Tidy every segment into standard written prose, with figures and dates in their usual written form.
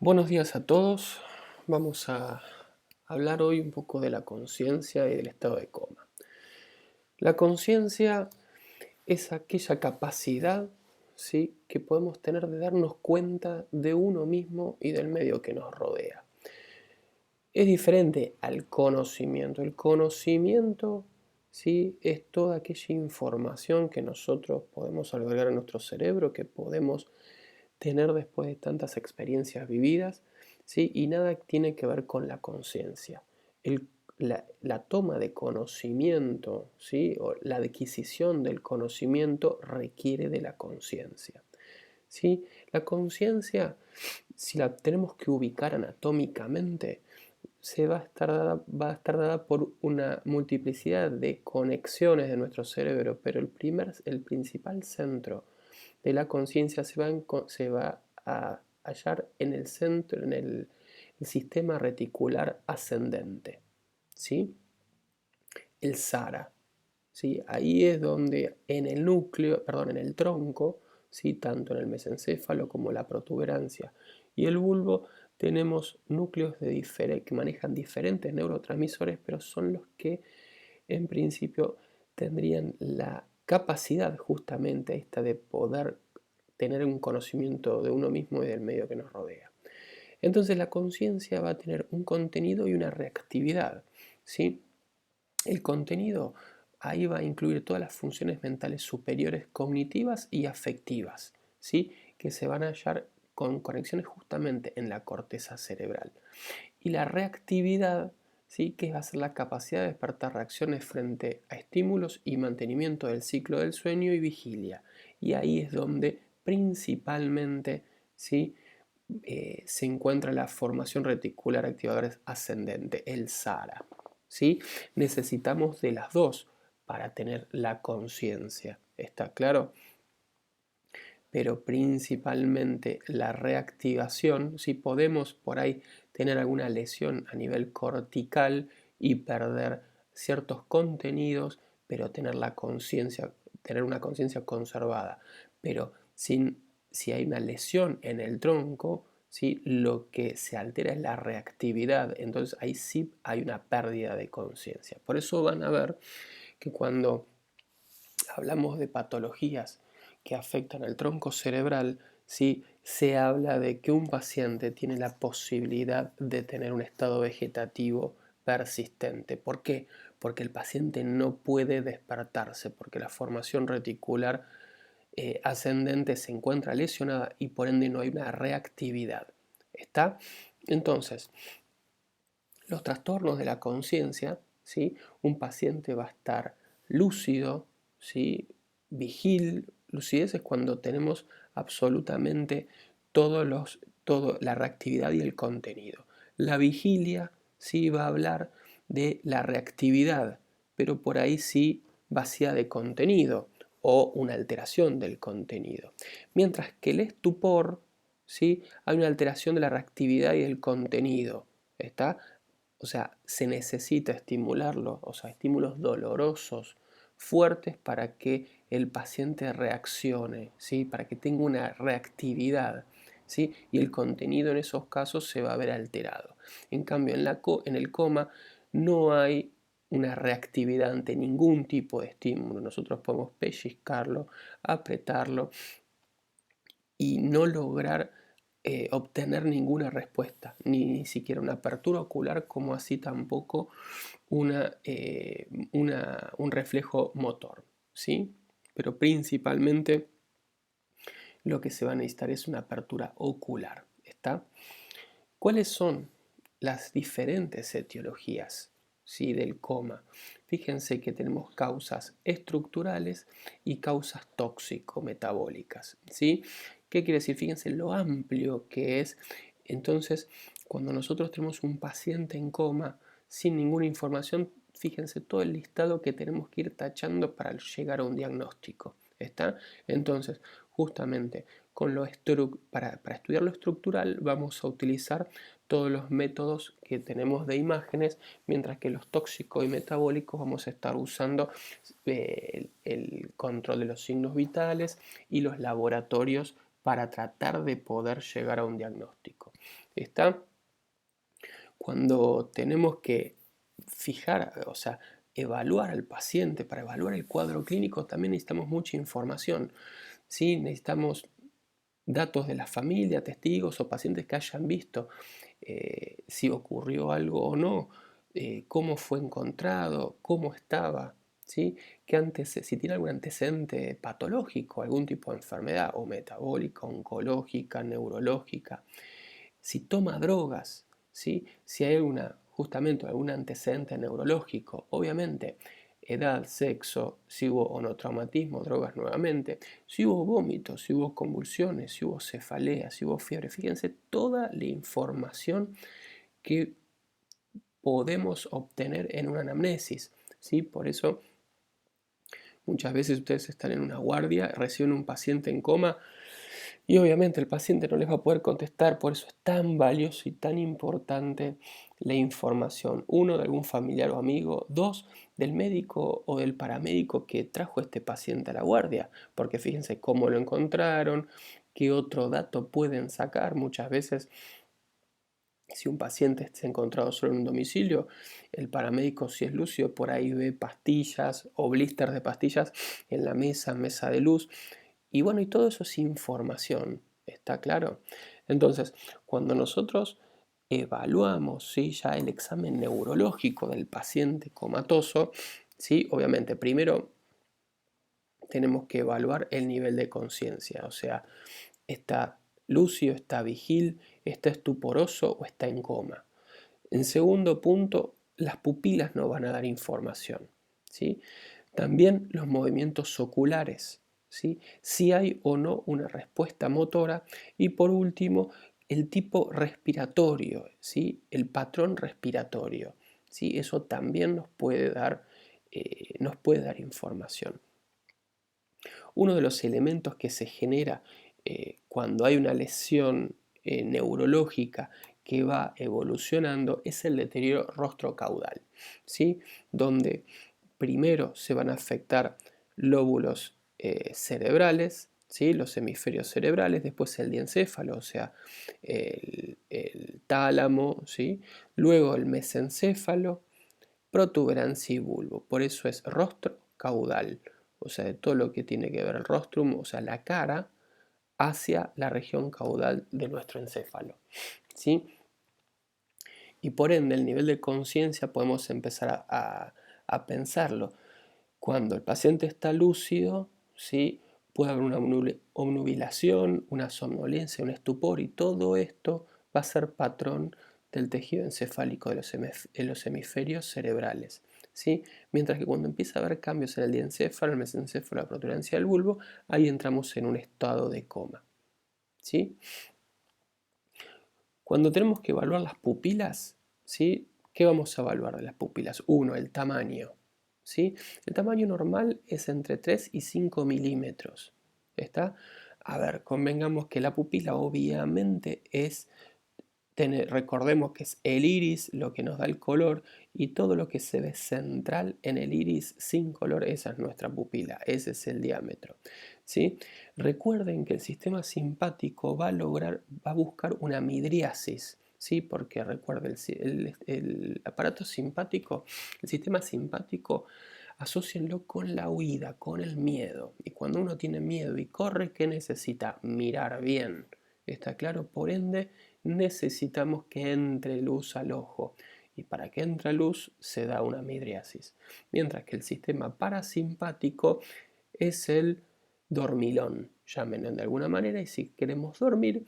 Buenos días a todos. Vamos a hablar hoy un poco de la conciencia y del estado de coma. La conciencia es aquella capacidad, ¿sí?, que podemos tener de darnos cuenta de uno mismo y del medio que nos rodea. Es diferente al conocimiento. El conocimiento, ¿sí?, es toda aquella información que nosotros podemos albergar en nuestro cerebro, que podemos tener después de tantas experiencias vividas, ¿sí? Y nada tiene que ver con la conciencia. La toma de conocimiento, ¿sí?, o la adquisición del conocimiento requiere de la conciencia, ¿sí? La conciencia, si la tenemos que ubicar anatómicamente, va a estar dada por una multiplicidad de conexiones de nuestro cerebro, pero el principal centro de la conciencia se va a hallar en el centro, en el sistema reticular ascendente, ¿sí? El SARA, ¿sí? Ahí es donde en el núcleo, perdón, en el tronco, ¿sí?, tanto en el mesencéfalo como la protuberancia y el bulbo, tenemos núcleos que manejan diferentes neurotransmisores, pero son los que en principio tendrían la capacidad justamente esta de poder tener un conocimiento de uno mismo y del medio que nos rodea. Entonces la conciencia va a tener un contenido y una reactividad, ¿sí? El contenido ahí va a incluir todas las funciones mentales superiores cognitivas y afectivas, ¿sí?, que se van a hallar con conexiones justamente en la corteza cerebral. Y la reactividad, ¿sí?, que va a ser la capacidad de despertar reacciones frente a estímulos y mantenimiento del ciclo del sueño y vigilia. Y ahí es donde principalmente, ¿sí?, se encuentra la formación reticular activadora ascendente, el SARA, ¿sí? Necesitamos de las dos para tener la conciencia, ¿está claro? Pero principalmente la reactivación, si podemos por ahí tener alguna lesión a nivel cortical y perder ciertos contenidos, pero tener la conciencia, tener una conciencia conservada. Pero si hay una lesión en el tronco, ¿sí?, lo que se altera es la reactividad, entonces ahí sí hay una pérdida de conciencia. Por eso van a ver que cuando hablamos de patologías que afectan al tronco cerebral, ¿sí?, se habla de que un paciente tiene la posibilidad de tener un estado vegetativo persistente. ¿Por qué? Porque el paciente no puede despertarse, porque la formación reticular ascendente se encuentra lesionada y por ende no hay una reactividad. ¿Está? Entonces, los trastornos de la conciencia, ¿sí?, un paciente va a estar lúcido, ¿sí?, lucidez es cuando tenemos absolutamente la reactividad y el contenido. La vigilia sí va a hablar de la reactividad, pero por ahí sí vacía de contenido o una alteración del contenido. Mientras que el estupor, ¿sí?, hay una alteración de la reactividad y del contenido. ¿Está? O sea, se necesita estimularlo, o sea, estímulos dolorosos, fuertes para que el paciente reaccione, ¿sí?, para que tenga una reactividad, ¿sí?, y el contenido en esos casos se va a ver alterado. En cambio, en el coma no hay una reactividad ante ningún tipo de estímulo. Nosotros podemos pellizcarlo, apretarlo y no lograr obtener ninguna respuesta, ni siquiera una apertura ocular, como así tampoco un reflejo motor, ¿sí? Pero principalmente lo que se va a necesitar es una apertura ocular, ¿está? ¿Cuáles son las diferentes etiologías, ¿sí?, del coma? Fíjense que tenemos causas estructurales y causas tóxico-metabólicas, ¿sí? ¿Qué quiere decir? Fíjense lo amplio que es. Entonces, cuando nosotros tenemos un paciente en coma sin ninguna información, fíjense todo el listado que tenemos que ir tachando para llegar a un diagnóstico, ¿está? Entonces, justamente para estudiar lo estructural vamos a utilizar todos los métodos que tenemos de imágenes, mientras que los tóxicos y metabólicos vamos a estar usando el control de los signos vitales y los laboratorios para tratar de poder llegar a un diagnóstico. ¿Está? Cuando tenemos que fijar, o sea, evaluar al paciente, para evaluar el cuadro clínico también necesitamos mucha información, ¿sí? Necesitamos datos de la familia, testigos o pacientes que hayan visto si ocurrió algo o no, cómo fue encontrado, cómo estaba, ¿sí? Si tiene algún antecedente patológico, algún tipo de enfermedad o metabólica, oncológica, neurológica, si toma drogas, ¿sí? Si hay justamente algún antecedente neurológico, obviamente edad, sexo, si hubo onotraumatismo, drogas nuevamente, si hubo vómitos, si hubo convulsiones, si hubo cefalea, si hubo fiebre. Fíjense toda la información que podemos obtener en una anamnesis, ¿sí? Por eso muchas veces ustedes están en una guardia, reciben un paciente en coma y obviamente el paciente no les va a poder contestar, por eso es tan valioso y tan importante la información. Uno, de algún familiar o amigo. Dos, del médico o del paramédico que trajo a este paciente a la guardia, porque fíjense cómo lo encontraron, qué otro dato pueden sacar. Muchas veces, si un paciente está encontrado solo en un domicilio, el paramédico, si es lúcido, por ahí ve pastillas o blisters de pastillas en la mesa de luz. Y bueno, y todo eso es información, ¿está claro? Entonces, cuando nosotros evaluamos, ¿sí?, ya el examen neurológico del paciente comatoso, ¿sí?, obviamente primero tenemos que evaluar el nivel de conciencia, o sea, está lúcido, está vigil, está estuporoso o está en coma. En segundo punto, las pupilas nos van a dar información, ¿sí? También los movimientos oculares, ¿sí? Si hay o no una respuesta motora. Y por último, el tipo respiratorio, ¿sí? El patrón respiratorio, ¿sí? Eso también nos puede dar información. Uno de los elementos que se genera cuando hay una lesión neurológica que va evolucionando es el deterioro rostrocaudal, ¿sí? Donde primero se van a afectar lóbulos cerebrales, ¿sí?, los hemisferios cerebrales, después el diencéfalo, o sea, el tálamo, ¿sí?, luego el mesencéfalo, protuberancia y bulbo. Por eso es rostro caudal, o sea, de todo lo que tiene que ver el rostrum, o sea, la cara, hacia la región caudal de nuestro encéfalo, ¿sí? Y por ende, el nivel de conciencia podemos empezar a pensarlo. Cuando el paciente está lúcido, ¿sí?, puede haber una obnubilación, una somnolencia, un estupor, y todo esto va a ser patrón del tejido encefálico de los hemisferios cerebrales, ¿sí? Mientras que cuando empieza a haber cambios en el diencéfalo, el mesencéfalo, la protuberancia del bulbo, ahí entramos en un estado de coma, ¿sí? Cuando tenemos que evaluar las pupilas, ¿sí?, ¿qué vamos a evaluar de las pupilas? Uno, el tamaño, ¿sí? El tamaño normal es entre 3 y 5 milímetros. ¿Está? A ver, convengamos que la pupila obviamente recordemos que es el iris lo que nos da el color, y todo lo que se ve central en el iris sin color, esa es nuestra pupila, ese es el diámetro, ¿sí? Recuerden que el sistema simpático va a buscar una midriasis, ¿sí? Porque recuerden, el aparato simpático, el sistema simpático, asócienlo con la huida, con el miedo. Y cuando uno tiene miedo y corre, ¿qué necesita? Mirar bien. ¿Está claro? Por ende, necesitamos que entre luz al ojo. Y para que entre luz se da una midriasis. Mientras que el sistema parasimpático es el dormilón, llámenlo de alguna manera, y si queremos dormir,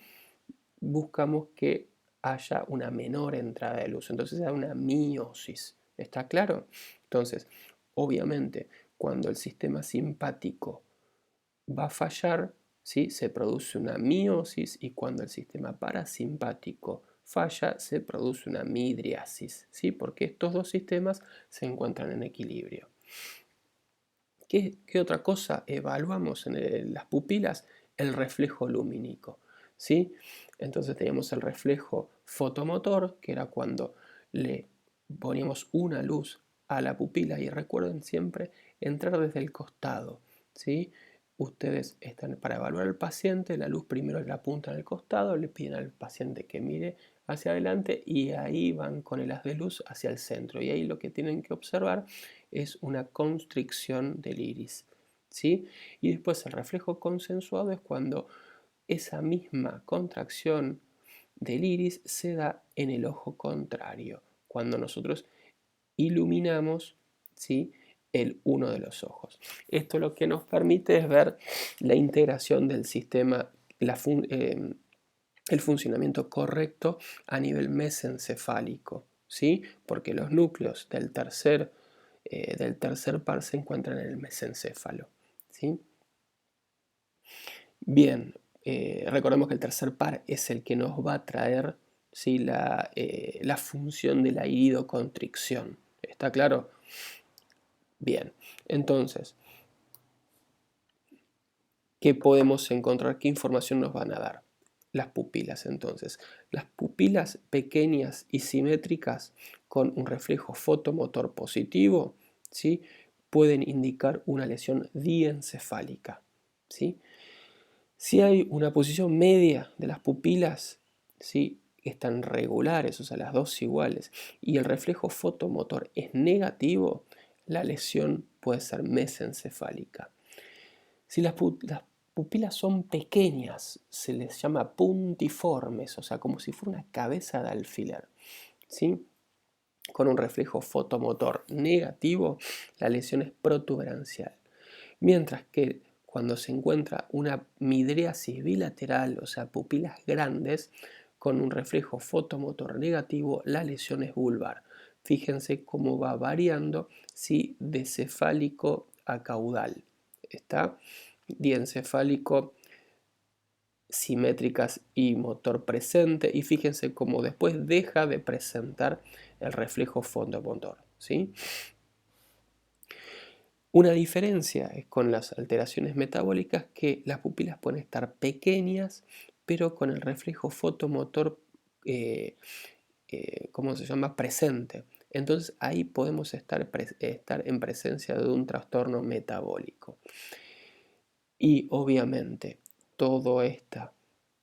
buscamos que haya una menor entrada de luz. Entonces se da una miosis. ¿Está claro? Entonces, obviamente, cuando el sistema simpático va a fallar, ¿sí?, se produce una miosis, y cuando el sistema parasimpático falla, se produce una midriasis, ¿sí?, porque estos dos sistemas se encuentran en equilibrio. ¿Qué otra cosa evaluamos en las pupilas? El reflejo lumínico, ¿sí? Entonces teníamos el reflejo fotomotor, que era cuando le poníamos una luz a la pupila, y recuerden siempre entrar desde el costado, ¿sí? ustedes están para evaluar al paciente, la luz primero la apuntan al costado, le piden al paciente que mire hacia adelante y ahí van con el haz de luz hacia el centro. Y ahí lo que tienen que observar es una constricción del iris, ¿sí? Y después el reflejo consensuado es cuando esa misma contracción del iris se da en el ojo contrario, cuando nosotros iluminamos, ¿sí?, uno de los ojos. Esto lo que nos permite es ver la integración del sistema, el funcionamiento correcto a nivel mesencefálico, ¿sí? Porque los núcleos del tercer par se encuentran en el mesencéfalo, ¿sí? Bien, recordemos que el tercer par es el que nos va a traer, ¿sí?, la función de la iridoconstricción. ¿Está claro? Bien, entonces, ¿qué podemos encontrar? ¿Qué información nos van a dar? Las pupilas, entonces. Las pupilas pequeñas y simétricas con un reflejo fotomotor positivo, ¿sí?, pueden indicar una lesión diencefálica, ¿sí? Si hay una posición media de las pupilas, ¿sí?, están regulares, o sea, las dos iguales, y el reflejo fotomotor es negativo, la lesión puede ser mesencefálica. Si las pupilas son pequeñas, se les llama puntiformes, o sea, como si fuera una cabeza de alfiler, ¿sí? Con un reflejo fotomotor negativo, la lesión es protuberancial. Mientras que cuando se encuentra una midriasis bilateral, o sea, pupilas grandes, con un reflejo fotomotor negativo, la lesión es vulvar. Fíjense cómo va variando, ¿sí?, de cefálico a caudal. ¿Está? Diencefálico, simétricas y motor presente. Y fíjense cómo después deja de presentar el reflejo fotomotor, ¿sí? Una diferencia es con las alteraciones metabólicas, que las pupilas pueden estar pequeñas, pero con el reflejo fotomotor, ¿cómo se llama?, presente. Entonces ahí podemos estar en presencia de un trastorno metabólico. Y obviamente toda esta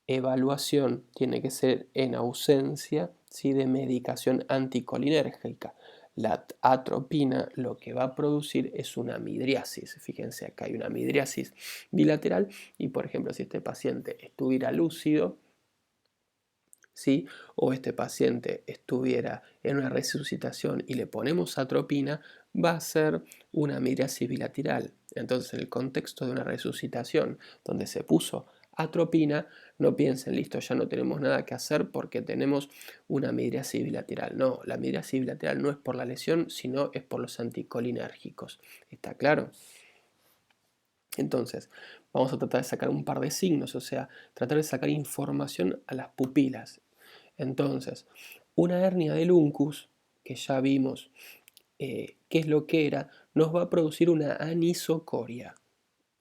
evaluación tiene que ser en ausencia, ¿sí?, de medicación anticolinérgica. La atropina lo que va a producir es una midriasis. Fíjense, acá hay una midriasis bilateral y, por ejemplo, si este paciente estuviera lúcido, ¿sí?, o este paciente estuviera en una resucitación y le ponemos atropina, va a ser una midriasis bilateral. Entonces, en el contexto de una resucitación donde se puso atropina, no piensen, listo, ya no tenemos nada que hacer porque tenemos una midriasis bilateral. No, la midriasis bilateral no es por la lesión, sino es por los anticolinérgicos. ¿Está claro? Entonces, vamos a tratar de sacar un par de signos, o sea, tratar de sacar información a las pupilas. Entonces, una hernia del uncus, que ya vimos qué es lo que era, nos va a producir una anisocoria,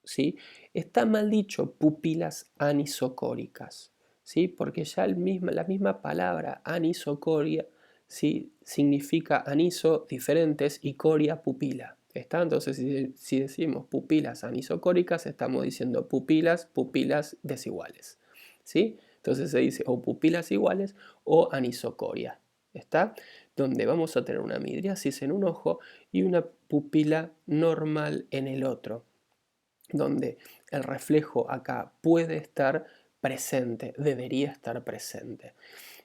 ¿sí? Está mal dicho pupilas anisocóricas, ¿sí?, porque ya la misma palabra anisocoria, ¿sí?, significa aniso diferentes y coria pupila. ¿Está? Entonces, si decimos pupilas anisocóricas, estamos diciendo pupilas desiguales, ¿sí? Entonces se dice o pupilas iguales o anisocoria. ¿Está? Donde vamos a tener una midriasis en un ojo y una pupila normal en el otro, donde el reflejo acá puede estar presente, debería estar presente.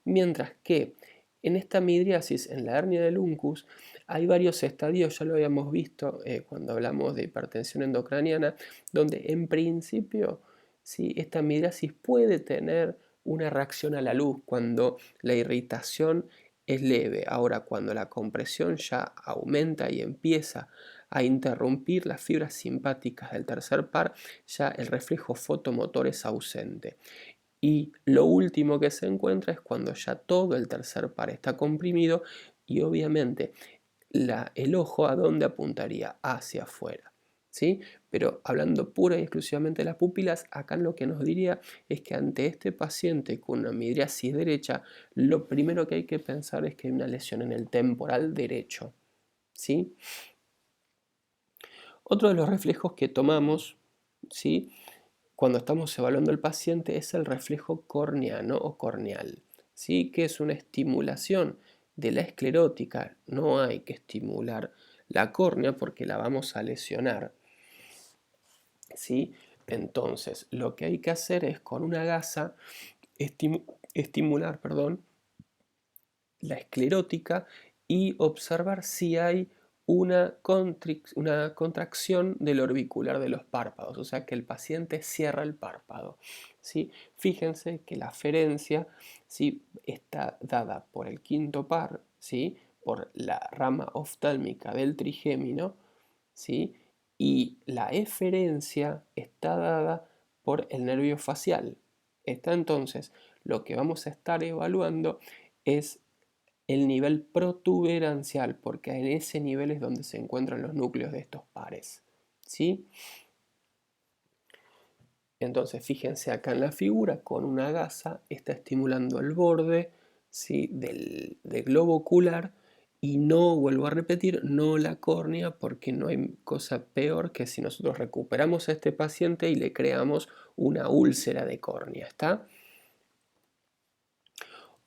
Mientras que en esta midriasis, en la hernia del uncus, hay varios estadios, ya lo habíamos visto cuando hablamos de hipertensión endocraniana, donde en principio, ¿sí?, esta midriasis puede tener una reacción a la luz cuando la irritación es leve. Ahora, cuando la compresión ya aumenta y empieza a interrumpir las fibras simpáticas del tercer par, ya el reflejo fotomotor es ausente. Y lo último que se encuentra es cuando ya todo el tercer par está comprimido y obviamente el ojo, ¿a dónde apuntaría? Hacia afuera, ¿sí? Pero hablando pura y exclusivamente de las pupilas, acá lo que nos diría es que ante este paciente con una midriasis derecha, lo primero que hay que pensar es que hay una lesión en el temporal derecho, ¿sí? Otro de los reflejos que tomamos, ¿sí? Cuando estamos evaluando al paciente es el reflejo corneano o corneal, ¿sí? Que es una estimulación de la esclerótica. No hay que estimular la córnea porque la vamos a lesionar, ¿sí? Entonces, lo que hay que hacer es con una gasa estimular, perdón, la esclerótica y observar si hay una contracción del orbicular de los párpados, o sea que el paciente cierra el párpado, ¿sí? Fíjense que la aferencia, ¿sí?, está dada por el quinto par, ¿sí?, por la rama oftálmica del trigémino, ¿sí?, y la eferencia está dada por el nervio facial. Está entonces, lo que vamos a estar evaluando es el nivel protuberancial, porque en ese nivel es donde se encuentran los núcleos de estos pares, ¿sí? Entonces, fíjense acá en la figura, con una gasa está estimulando el borde, ¿sí?, del globo ocular, y no, vuelvo a repetir, no la córnea, porque no hay cosa peor que si nosotros recuperamos a este paciente y le creamos una úlcera de córnea, ¿está?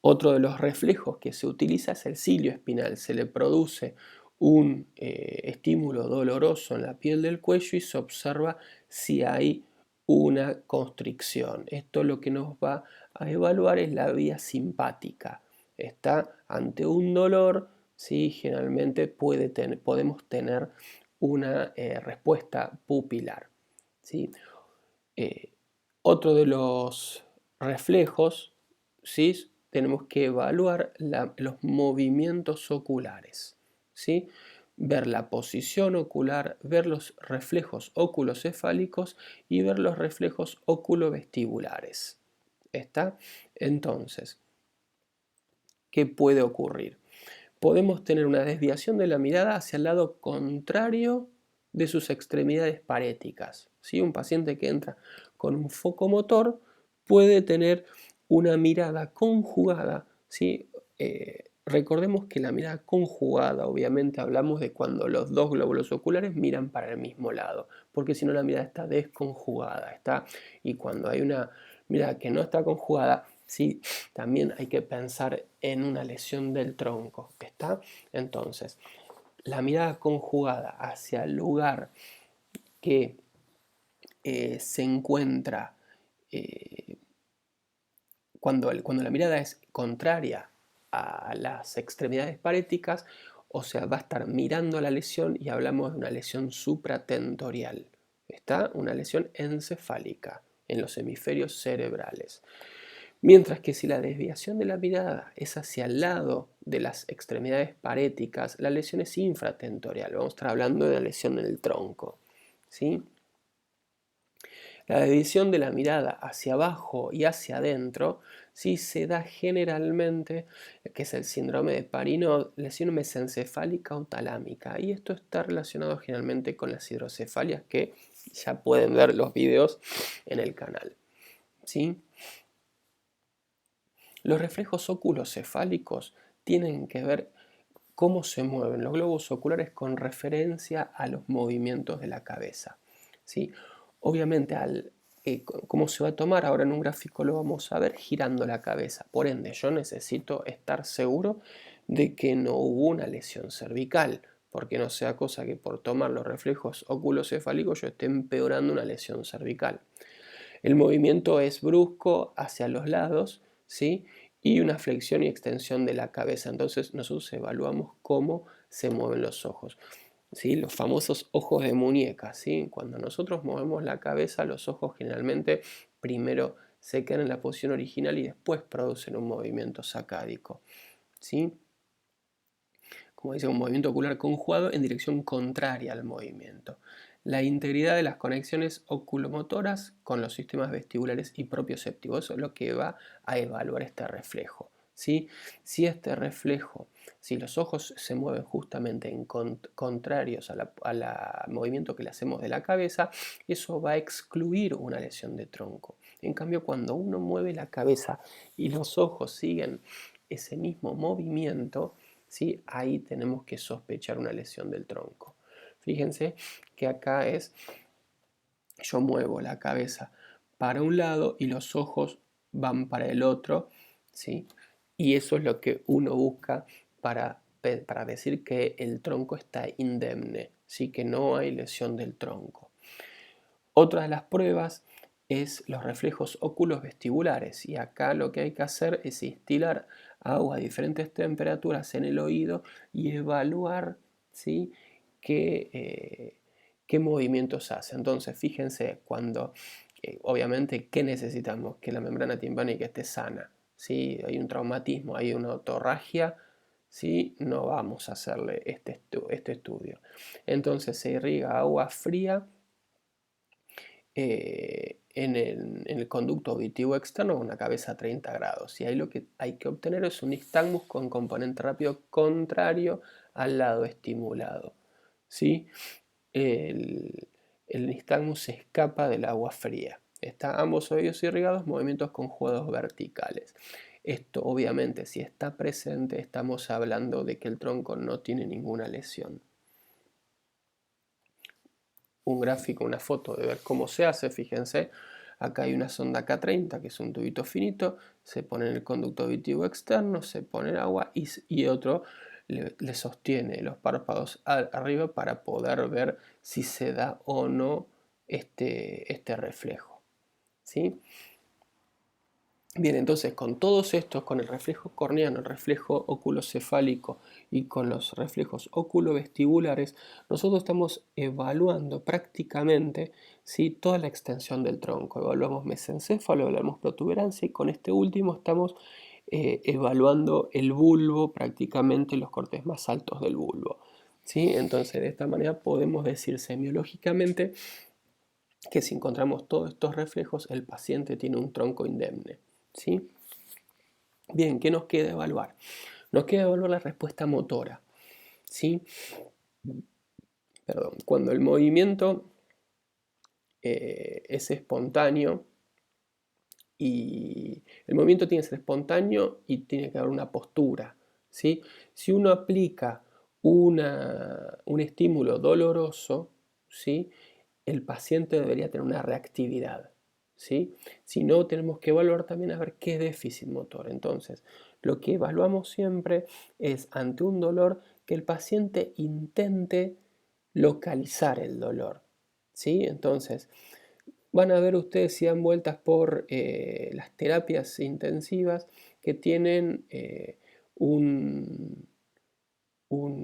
Otro de los reflejos que se utiliza es el cilio espinal. Se le produce un estímulo doloroso en la piel del cuello y se observa si hay una constricción. Esto lo que nos va a evaluar es la vía simpática. Está ante un dolor, ¿sí?, generalmente podemos tener una respuesta pupilar, ¿sí? Eh, Otro de los reflejos, ¿sí?, tenemos que evaluar los movimientos oculares, ¿sí? Ver la posición ocular, ver los reflejos oculocefálicos y ver los reflejos oculovestibulares. ¿Está? Entonces, ¿qué puede ocurrir? Podemos tener una desviación de la mirada hacia el lado contrario de sus extremidades paréticas, ¿sí? Un paciente que entra con un foco motor puede tener una mirada conjugada, ¿sí? Recordemos que la mirada conjugada, obviamente hablamos de cuando los dos glóbulos oculares miran para el mismo lado, porque si no la mirada está desconjugada, ¿está? Y cuando hay una mirada que no está conjugada, ¿sí?, también hay que pensar en una lesión del tronco, ¿está? Entonces, la mirada conjugada hacia el lugar que se encuentra eh, cuando la mirada es contraria a las extremidades paréticas, o sea, va a estar mirando a la lesión y hablamos de una lesión supratentorial. ¿Está? Una lesión encefálica en los hemisferios cerebrales. Mientras que si la desviación de la mirada es hacia el lado de las extremidades paréticas, la lesión es infratentorial. Vamos a estar hablando de la lesión en el tronco, ¿sí? La desviación de la mirada hacia abajo y hacia adentro, sí, se da generalmente, que es el síndrome de Parinot, lesión mesencefálica o talámica. Y esto está relacionado generalmente con las hidrocefalias, que ya pueden ver los videos en el canal, ¿sí? Los reflejos oculocefálicos tienen que ver cómo se mueven los globos oculares con referencia a los movimientos de la cabeza, ¿sí? Obviamente, cómo se va a tomar, ahora en un gráfico lo vamos a ver, girando la cabeza. Por ende, yo necesito estar seguro de que no hubo una lesión cervical, porque no sea cosa que por tomar los reflejos oculocefálicos yo esté empeorando una lesión cervical. El movimiento es brusco hacia los lados, ¿sí?, y una flexión y extensión de la cabeza. Entonces nosotros evaluamos cómo se mueven los ojos, ¿sí? Los famosos ojos de muñeca, ¿sí? Cuando nosotros movemos la cabeza, los ojos generalmente primero se quedan en la posición original y después producen un movimiento sacádico, ¿sí? Como dice, un movimiento ocular conjugado en dirección contraria al movimiento. La integridad de las conexiones oculomotoras con los sistemas vestibulares y propioceptivos, eso es lo que va a evaluar este reflejo, ¿sí? Si este reflejo, si los ojos se mueven justamente contrarios al movimiento que le hacemos de la cabeza, eso va a excluir una lesión de tronco. En cambio, cuando uno mueve la cabeza y los ojos siguen ese mismo movimiento, ¿sí?, ahí tenemos que sospechar una lesión del tronco. Fíjense que acá es yo muevo la cabeza para un lado y los ojos van para el otro, ¿sí? Y eso es lo que uno busca para decir que el tronco está indemne, ¿sí? Que no hay lesión del tronco. Otra de las pruebas es los reflejos óculos vestibulares, y acá lo que hay que hacer es instilar agua a diferentes temperaturas en el oído y evaluar, ¿sí? qué movimientos hace. Entonces, fíjense cuando, obviamente, ¿qué necesitamos? Que la membrana timpánica esté sana. ¿Sí? Hay un traumatismo, hay una otorragia, ¿sí? No vamos a hacerle este estudio. Entonces se irriga agua fría en el conducto auditivo externo con una cabeza a 30 grados. Y ahí lo que hay que obtener es un nistagmus con componente rápido contrario al lado estimulado. ¿Sí? El nistagmus se escapa del agua fría. Está ambos oídos irrigados, movimientos conjugados verticales. Esto obviamente, si está presente, estamos hablando de que el tronco no tiene ninguna lesión. Un gráfico, una foto de ver cómo se hace, fíjense, acá hay una sonda K30 que es un tubito finito, se pone en el conducto auditivo externo, se pone el agua y otro le sostiene los párpados arriba para poder ver si se da o no este reflejo, ¿sí? Bien, entonces con todos estos, con el reflejo corneano, el reflejo oculocefálico y con los reflejos oculovestibulares, nosotros estamos evaluando prácticamente, ¿sí? Toda la extensión del tronco. Evaluamos mesencéfalo, evaluamos protuberancia y con este último estamos evaluando el bulbo, prácticamente los cortes más altos del bulbo, ¿sí? Entonces de esta manera podemos decir semiológicamente que si encontramos todos estos reflejos, el paciente tiene un tronco indemne. ¿Sí? Bien, ¿qué nos queda evaluar? Nos queda evaluar la respuesta motora. ¿Sí? Perdón, cuando el movimiento es espontáneo, y el movimiento tiene que ser espontáneo y tiene que haber una postura. ¿Sí? Si uno aplica un estímulo doloroso, ¿sí? El paciente debería tener una reactividad. ¿Sí? Si no, tenemos que evaluar también a ver qué déficit motor. Entonces, lo que evaluamos siempre es ante un dolor que el paciente intente localizar el dolor. ¿Sí? Entonces, van a ver ustedes si dan vueltas por las terapias intensivas que tienen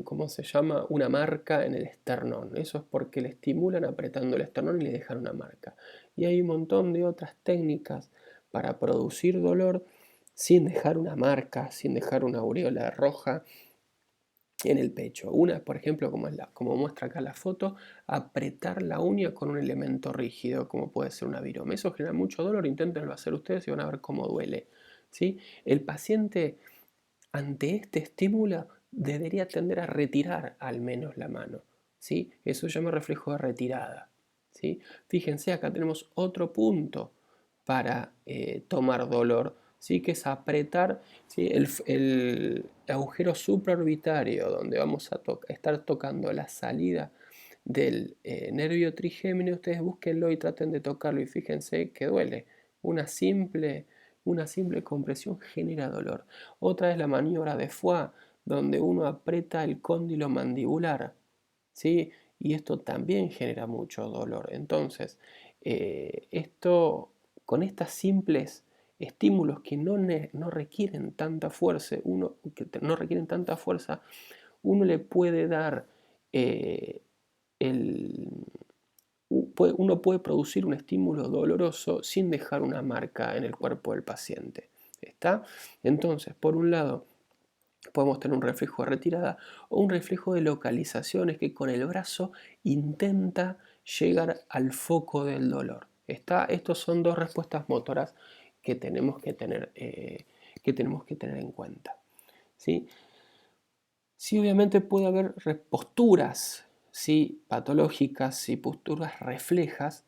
¿cómo se llama? Una marca en el esternón. Eso es porque le estimulan apretando el esternón y le dejan una marca. Y hay un montón de otras técnicas para producir dolor sin dejar una marca, sin dejar una aureola roja en el pecho. Una, por ejemplo, como muestra acá la foto, apretar la uña con un elemento rígido, como puede ser una virome. Eso genera mucho dolor, inténtenlo hacer ustedes y van a ver cómo duele. ¿Sí? El paciente ante este estímulo debería tender a retirar al menos la mano. ¿Sí? Eso se llama reflejo de retirada. ¿Sí? Fíjense, acá tenemos otro punto para tomar dolor, ¿sí? Que es apretar, ¿sí? el agujero supraorbitario, donde vamos a estar tocando la salida del nervio trigémino. Ustedes búsquenlo y traten de tocarlo y fíjense que duele. Una simple compresión genera dolor. Otra es la maniobra de Foix, donde uno aprieta el cóndilo mandibular, ¿sí? Y esto también genera mucho dolor. Entonces, con estos simples estímulos que no requieren tanta fuerza, uno le puede dar uno puede producir un estímulo doloroso sin dejar una marca en el cuerpo del paciente. ¿Está? Entonces, por un lado, podemos tener un reflejo de retirada o un reflejo de localización, es que con el brazo intenta llegar al foco del dolor. ¿Está? Estos son dos respuestas motoras que tenemos que tener en cuenta. ¿Sí? Sí, obviamente puede haber posturas, ¿sí? Patológicas y posturas reflejas.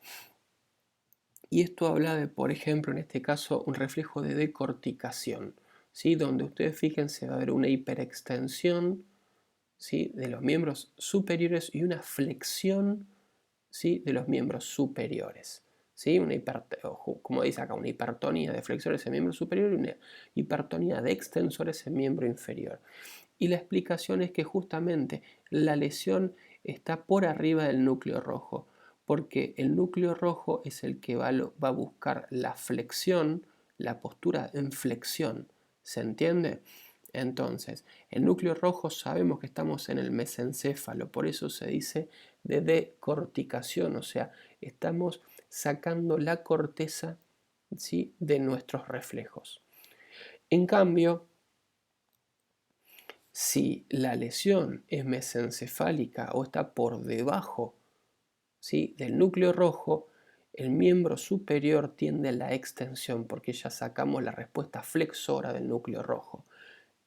Y esto habla de, por ejemplo, en este caso, un reflejo de decorticación, ¿sí? Donde ustedes fíjense va a haber una hiperextensión, ¿sí? De los miembros superiores y una flexión ¿sí? De los miembros superiores. ¿Sí? Como dice acá, una hipertonía de flexores en miembro superior y una hipertonía de extensores en miembro inferior. Y la explicación es que justamente la lesión está por arriba del núcleo rojo, porque el núcleo rojo es el que va a buscar la flexión, la postura en flexión. ¿Se entiende? Entonces, el núcleo rojo sabemos que estamos en el mesencéfalo, por eso se dice de decorticación, o sea, estamos sacando la corteza, ¿sí?, de nuestros reflejos. En cambio, si la lesión es mesencefálica o está por debajo, ¿sí?, del núcleo rojo, el miembro superior tiende a la extensión porque ya sacamos la respuesta flexora del núcleo rojo.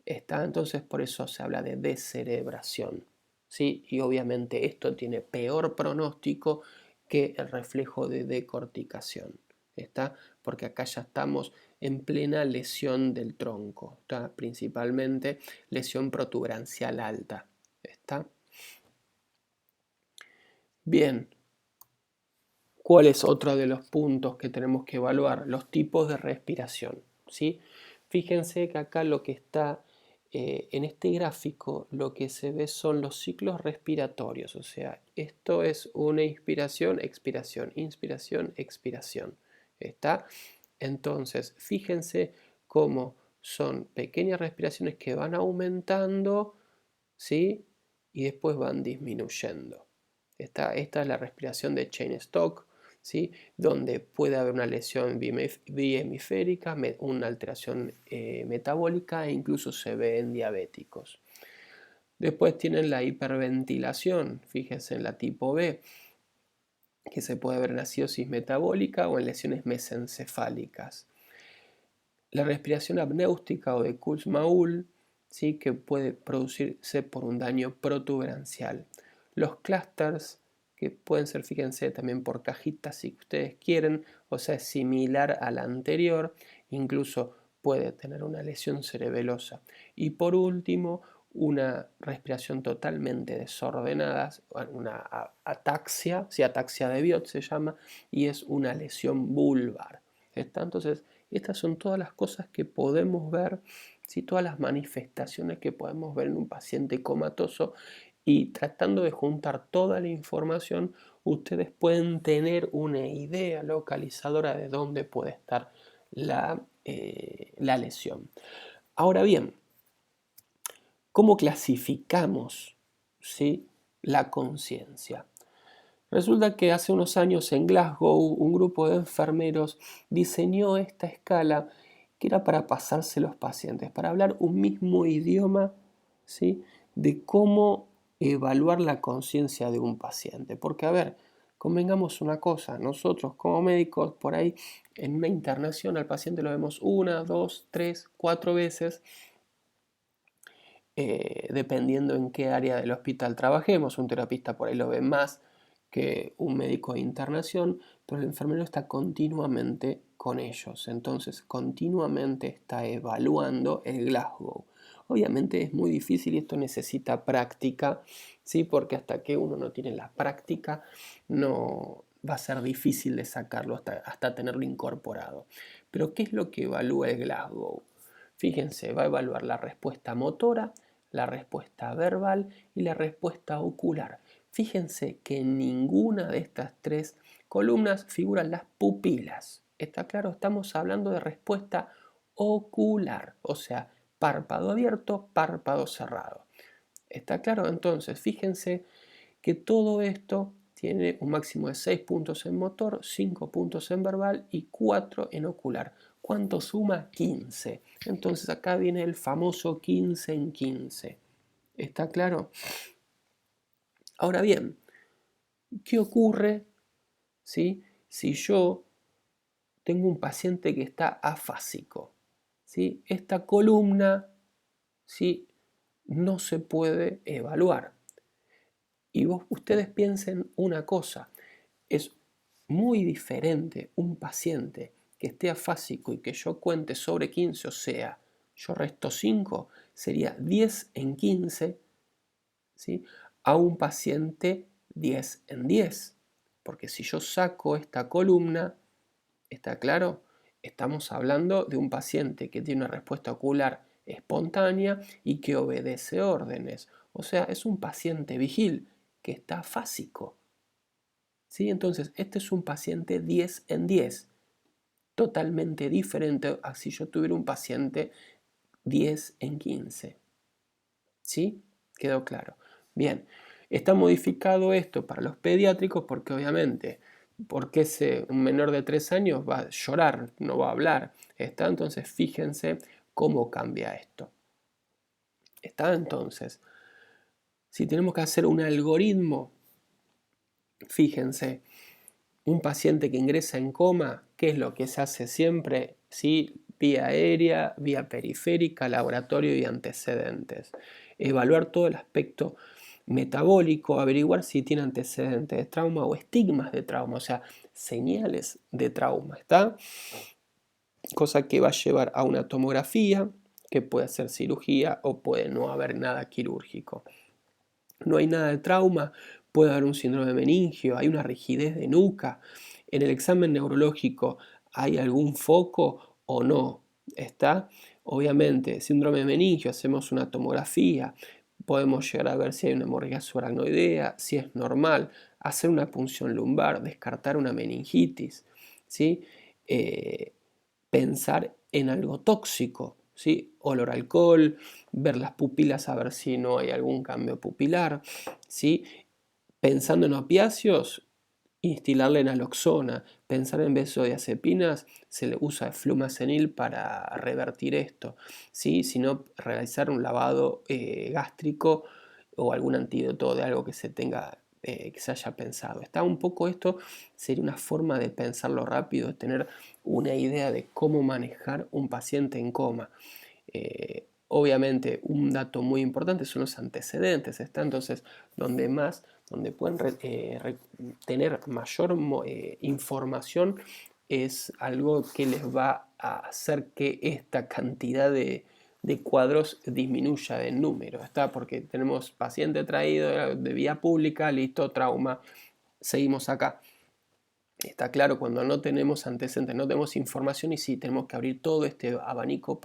Entonces por eso se habla de descerebración, ¿sí? Y obviamente esto tiene peor pronóstico que el reflejo de decorticación. ¿Está? Porque acá ya estamos en plena lesión del tronco, ¿está? Principalmente lesión protuberancial alta. ¿Está? Bien, ¿cuál es otro de los puntos que tenemos que evaluar? Los tipos de respiración, ¿sí? Fíjense que acá lo que está en este gráfico, lo que se ve son los ciclos respiratorios, o sea, esto es una inspiración, expiración, inspiración, expiración. ¿Está? Entonces, fíjense cómo son pequeñas respiraciones que van aumentando, ¿sí? Y después van disminuyendo. Esta es la respiración de Cheyne-Stokes, ¿sí?, donde puede haber una lesión bihemisférica, una alteración metabólica e incluso se ve en diabéticos. Después tienen la hiperventilación, fíjense en la tipo B, que se puede ver en acidosis metabólica o en lesiones mesencefálicas. La respiración apnéustica o de Kussmaul, ¿sí?, que puede producirse por un daño protuberancial. Los clusters, que pueden ser, fíjense, también por cajitas si ustedes quieren, o sea, es similar a la anterior, incluso puede tener una lesión cerebelosa. Y por último, una respiración totalmente desordenada, una ataxia, si ataxia de Biot se llama, y es una lesión vulvar. ¿Está? Entonces, estas son todas las cosas que podemos ver, ¿sí?, todas las manifestaciones que podemos ver en un paciente comatoso, y tratando de juntar toda la información, ustedes pueden tener una idea localizadora de dónde puede estar la lesión. Ahora bien, ¿cómo clasificamos, ¿sí?, la conciencia? Resulta que hace unos años en Glasgow un grupo de enfermeros diseñó esta escala que era para pasarse los pacientes, para hablar un mismo idioma, ¿sí?, de cómo evaluar la conciencia de un paciente. Porque, a ver, convengamos una cosa, nosotros como médicos por ahí en una internación al paciente lo vemos 1, 2, 3, 4 veces, dependiendo en qué área del hospital trabajemos. Un terapista por ahí lo ve más que un médico de internación, pero el enfermero está continuamente con ellos, entonces continuamente está evaluando el Glasgow. Obviamente es muy difícil y esto necesita práctica, ¿sí?, porque hasta que uno no tiene la práctica no va a ser difícil de sacarlo hasta tenerlo incorporado. Pero ¿qué es lo que evalúa el Glasgow? Fíjense, va a evaluar la respuesta motora, la respuesta verbal y la respuesta ocular. Fíjense que en ninguna de estas tres columnas figuran las pupilas. ¿Está claro? Estamos hablando de respuesta ocular, o sea, párpado abierto, párpado cerrado. ¿Está claro? Entonces, fíjense que todo esto tiene un máximo de 6 puntos en motor, 5 puntos en verbal y 4 en ocular. ¿Cuánto suma? 15. Entonces acá viene el famoso 15 en 15. ¿Está claro? Ahora bien, ¿qué ocurre, ¿sí?, si yo tengo un paciente que está afásico? ¿Sí? Esta columna, ¿sí?, no se puede evaluar. Y ustedes piensen una cosa, es muy diferente un paciente que esté afásico y que yo cuente sobre 15, o sea, yo resto 5, sería 10 en 15, ¿sí?, a un paciente 10 en 10. Porque si yo saco esta columna, ¿está claro? Estamos hablando de un paciente que tiene una respuesta ocular espontánea y que obedece órdenes. O sea, es un paciente vigil que está afásico. ¿Sí? Entonces, este es un paciente 10 en 10, totalmente diferente a si yo tuviera un paciente 10 en 15. ¿Sí? ¿Quedó claro? Bien, está modificado esto para los pediátricos porque obviamente, porque un menor de 3 años va a llorar, no va a hablar. ¿Está? Entonces, fíjense cómo cambia esto. ¿Está? Entonces, si tenemos que hacer un algoritmo, fíjense, un paciente que ingresa en coma, ¿qué es lo que se hace siempre? ¿Sí? Vía aérea, vía periférica, laboratorio y antecedentes. Evaluar todo el aspecto metabólico, averiguar si tiene antecedentes de trauma o estigmas de trauma, o sea, señales de trauma, ¿está? Cosa que va a llevar a una tomografía, que puede ser cirugía o puede no haber nada quirúrgico. No hay nada de trauma, puede haber un síndrome meningio, hay una rigidez de nuca. En el examen neurológico, ¿hay algún foco o no? ¿Está? Obviamente, síndrome meningio, hacemos una tomografía, podemos llegar a ver si hay una hemorragia subaracnoidea, si es normal, hacer una punción lumbar, descartar una meningitis, ¿sí? Pensar en algo tóxico, ¿sí? Olor a alcohol, ver las pupilas a ver si no hay algún cambio pupilar, ¿sí? Pensando en opiáceos, instilarle naloxona. Pensar en benzodiazepinas, se le usa flumazenil para revertir esto, ¿sí? Si no, realizar un lavado gástrico o algún antídoto de algo que se tenga que se haya pensado. Está un poco esto, sería una forma de pensarlo rápido, de tener una idea de cómo manejar un paciente en coma. Obviamente un dato muy importante son los antecedentes, está entonces donde pueden tener mayor información es algo que les va a hacer que esta cantidad de cuadros disminuya en número, ¿está? Porque tenemos paciente traído de vía pública, listo, trauma, seguimos acá. Está claro, cuando no tenemos antecedentes, no tenemos información y sí, tenemos que abrir todo este abanico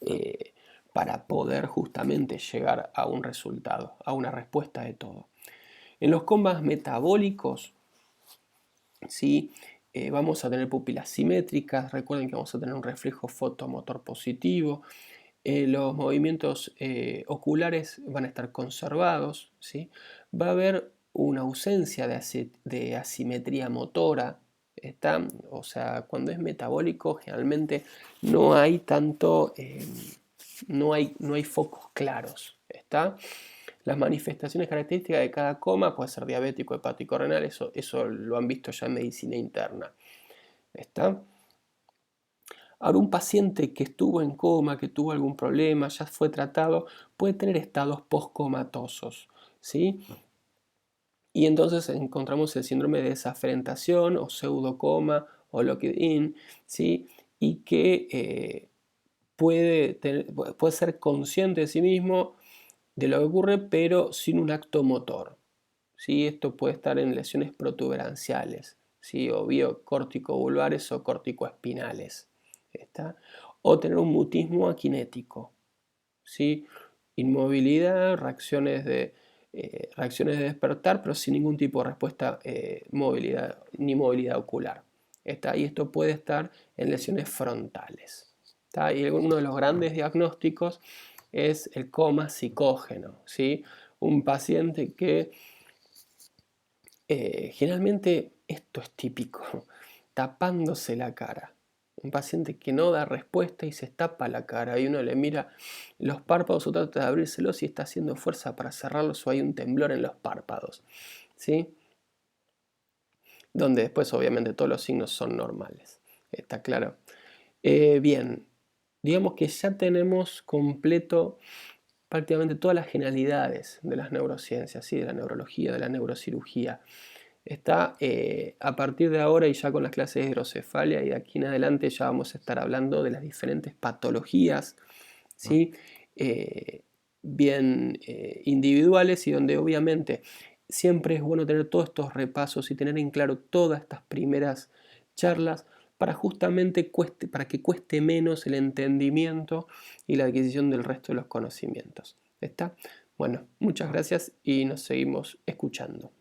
eh, para poder justamente llegar a un resultado, a una respuesta de todo. En los comas metabólicos, ¿sí? Vamos a tener pupilas simétricas, recuerden que vamos a tener un reflejo fotomotor positivo, los movimientos oculares van a estar conservados, ¿sí? Va a haber una ausencia de asimetría motora, ¿está? O sea, cuando es metabólico generalmente no hay tanto, no hay focos claros, ¿está? Las manifestaciones características de cada coma puede ser diabético, hepático, renal, eso lo han visto ya en medicina interna, ¿está? Ahora, un paciente que estuvo en coma, que tuvo algún problema, ya fue tratado, puede tener estados postcomatosos, ¿sí? Y entonces encontramos el síndrome de desafrentación o pseudocoma o locked-in, ¿sí? Y que puede ser consciente de sí mismo de lo que ocurre, pero sin un acto motor, ¿sí? Esto puede estar en lesiones protuberanciales, ¿sí? O biocórtico-vulvares o córtico-espinales, ¿está? O tener un mutismo aquinético, ¿sí? Inmovilidad, reacciones de despertar, pero sin ningún tipo de respuesta movilidad, ni movilidad ocular, ¿está? Y esto puede estar en lesiones frontales, ¿está? Y uno de los grandes diagnósticos es el coma psicógeno, ¿sí? Un paciente que generalmente esto es típico, tapándose la cara. Un paciente que no da respuesta y se tapa la cara y uno le mira los párpados o trata de abrírselos y está haciendo fuerza para cerrarlos o hay un temblor en los párpados, ¿sí? Donde después obviamente todos los signos son normales, ¿está claro? Bien, digamos que ya tenemos completo prácticamente todas las generalidades de las neurociencias, ¿sí? De la neurología, de la neurocirugía. Está a partir de ahora y ya con las clases de hidrocefalia y de aquí en adelante ya vamos a estar hablando de las diferentes patologías, ¿sí? Bien individuales y donde obviamente siempre es bueno tener todos estos repasos y tener en claro todas estas primeras charlas para justamente para que cueste menos el entendimiento y la adquisición del resto de los conocimientos. ¿Está? Bueno, muchas gracias y nos seguimos escuchando.